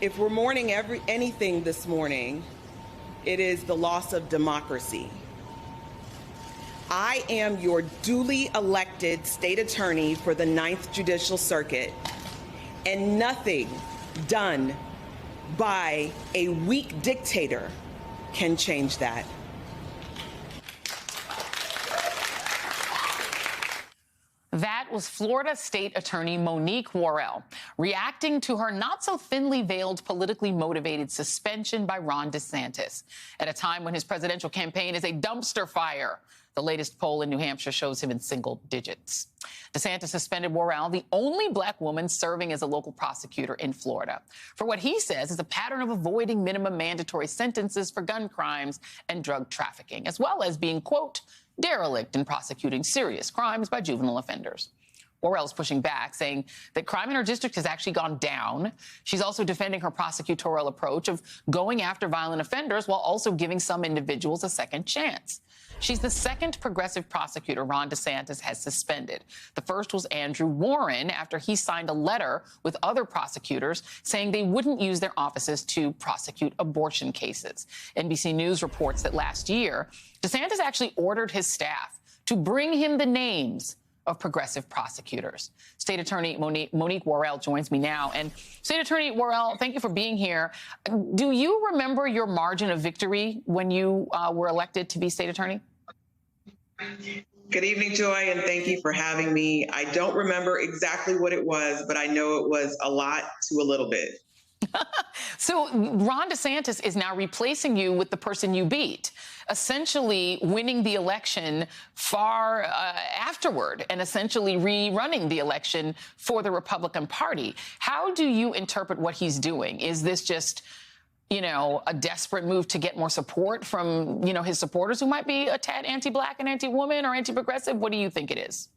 If we're mourning anything this morning, it is the loss of democracy. I am your duly elected state attorney for the 9th Judicial Circuit, and nothing done by a weak dictator can change that. That was Florida State Attorney Monique Worrell reacting to her not so thinly veiled politically motivated suspension by Ron DeSantis at a time when his presidential campaign is a dumpster fire. The latest poll in New Hampshire shows him in single digits. DeSantis suspended Worrell, the only black woman serving as a local prosecutor in Florida, for what he says is a pattern of avoiding minimum mandatory sentences for gun crimes and drug trafficking, as well as being, quote, derelict in prosecuting serious crimes by juvenile offenders. Worrell's pushing back, saying that crime in her district has actually gone down. She's also defending her prosecutorial approach of going after violent offenders while also giving some individuals a second chance. She's the second progressive prosecutor Ron DeSantis has suspended. The first was Andrew Warren after he signed a letter with other prosecutors saying they wouldn't use their offices to prosecute abortion cases. NBC News reports that last year, DeSantis actually ordered his staff to bring him the names of progressive prosecutors. State Attorney Monique Worrell joins me now. And State Attorney Worrell, thank you for being here. Do you remember your margin of victory when you were elected to be state attorney? Good evening, Joy, and thank you for having me. I don't remember exactly what it was, but I know it was a lot to a little bit. So Ron DeSantis is now replacing you with the person you beat, essentially winning the election far afterward and essentially rerunning the election for the Republican Party. How do you interpret what he's doing? Is this just, you know, a desperate move to get more support from, you know, his supporters who might be a tad anti-black and anti-woman or anti-progressive? What do you think it is?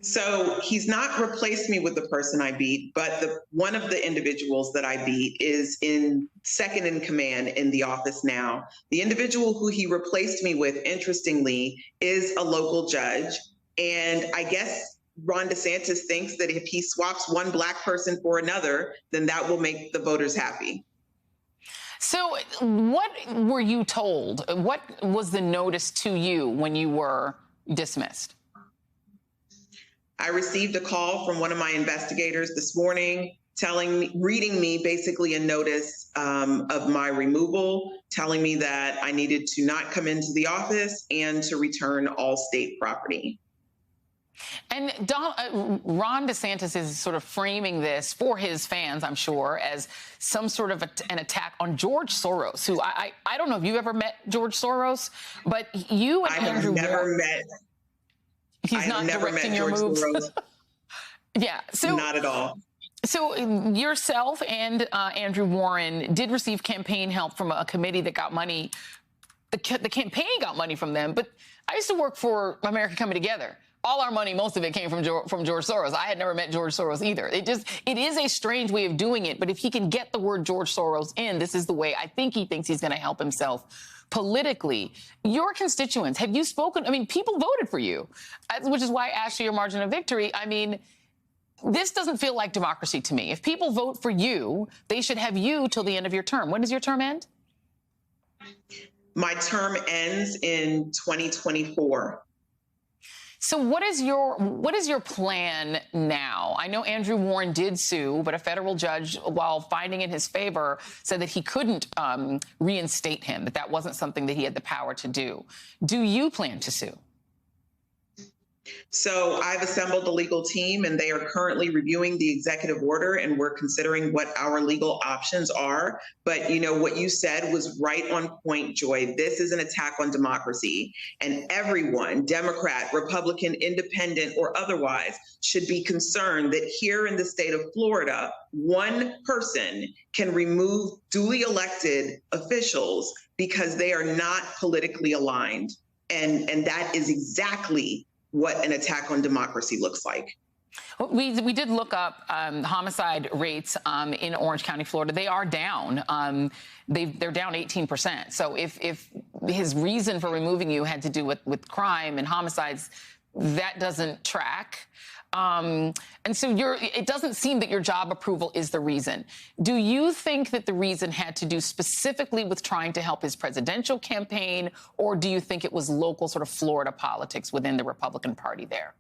So he's not replaced me with the person I beat, but one of the individuals that I beat is in second in command in the office now. The individual who he replaced me with, interestingly, is a local judge. And I guess Ron DeSantis thinks that if he swaps one black person for another, then that will make the voters happy. So what were you told? What was the notice to you when you were dismissed? I received a call from one of my investigators this morning reading me basically a notice of my removal, telling me that I needed to not come into the office and to return all state property. And Ron DeSantis is sort of framing this for his fans, I'm sure, as some sort of an attack on George Soros, who I don't know if you ever met George Soros, but you and Andrew Warren. I have never met. He's not directing your moves. Yeah, so not at all. So yourself and Andrew Warren did receive campaign help from a committee that got money. The campaign got money from them, but I used to work for America Coming Together. All our money, most of it came from George Soros. I had never met George Soros either. It is a strange way of doing it, but if he can get the word George Soros in, this is the way I think he thinks he's going to help himself politically. Your constituents, have you spoken? I mean, people voted for you, which is why I asked you your margin of victory. I mean, this doesn't feel like democracy to me. If people vote for you, they should have you till the end of your term. When does your term end? My term ends in 2024. So what is your plan now? I know Andrew Warren did sue, but a federal judge, while finding in his favor, said that he couldn't reinstate him, that wasn't something that he had the power to do. Do you plan to sue? So I've assembled a legal team, and they are currently reviewing the executive order, and we're considering what our legal options are. But, you know, what you said was right on point, Joy. This is an attack on democracy, and everyone, Democrat, Republican, independent, or otherwise, should be concerned that here in the state of Florida, one person can remove duly elected officials because they are not politically aligned. And that is exactly what an attack on democracy looks like. We did look up homicide rates in Orange County, Florida. They are down. They're down 18%. So if his reason for removing you had to do with crime and homicides, that doesn't track. And so it doesn't seem that your job approval is the reason. Do you think that the reason had to do specifically with trying to help his presidential campaign, or do you think it was local sort of Florida politics within the Republican Party there?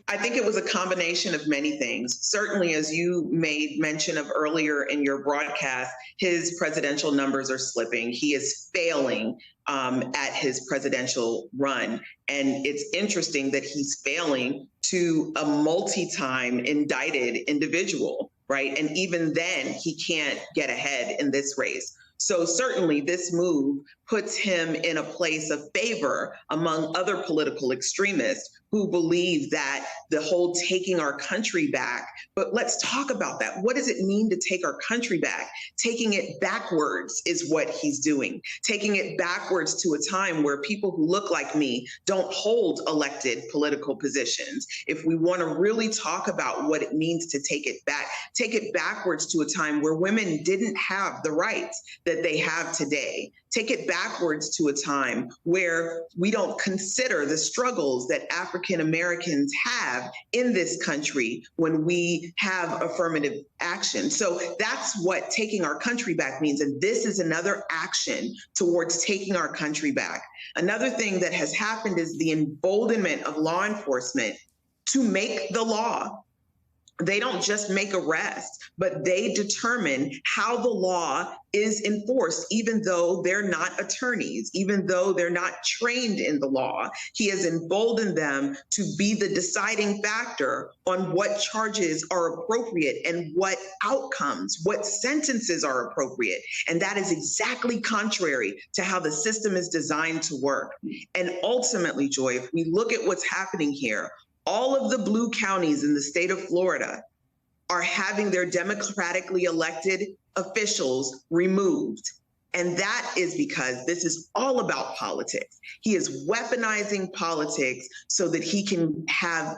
I think it was a combination of many things. Certainly, as you made mention of earlier in your broadcast, his presidential numbers are slipping. He is failing at his presidential run. And it's interesting that he's failing to a multi-time indicted individual, right? And even then, he can't get ahead in this race. So certainly this move puts him in a place of favor among other political extremists who believe that the whole taking our country back, but let's talk about that. What does it mean to take our country back? Taking it backwards is what he's doing. Taking it backwards to a time where people who look like me don't hold elected political positions. If we want to really talk about what it means to take it backwards to a time where women didn't have the rights that they have today. Take it backwards to a time where we don't consider the struggles that African Americans have in this country when we have affirmative action. So that's what taking our country back means. And this is another action towards taking our country back. Another thing that has happened is the emboldenment of law enforcement to make the law. They don't just make arrests, but they determine how the law is enforced, even though they're not attorneys, even though they're not trained in the law. He has emboldened them to be the deciding factor on what charges are appropriate and what outcomes, what sentences are appropriate. And that is exactly contrary to how the system is designed to work. And ultimately, Joy, if we look at what's happening here, all of the blue counties in the state of Florida are having their democratically elected officials removed. And that is because this is all about politics. He is weaponizing politics so that he can have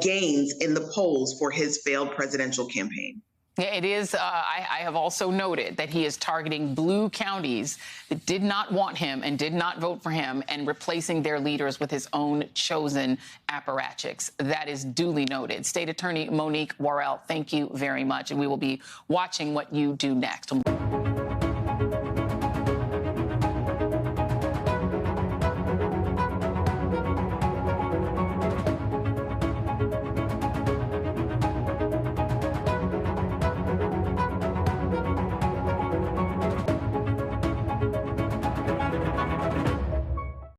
gains in the polls for his failed presidential campaign. Yeah, it is. I have also noted that he is targeting blue counties that did not want him and did not vote for him and replacing their leaders with his own chosen apparatchiks. That is duly noted. State Attorney Monique Worrell, thank you very much. And we will be watching what you do next.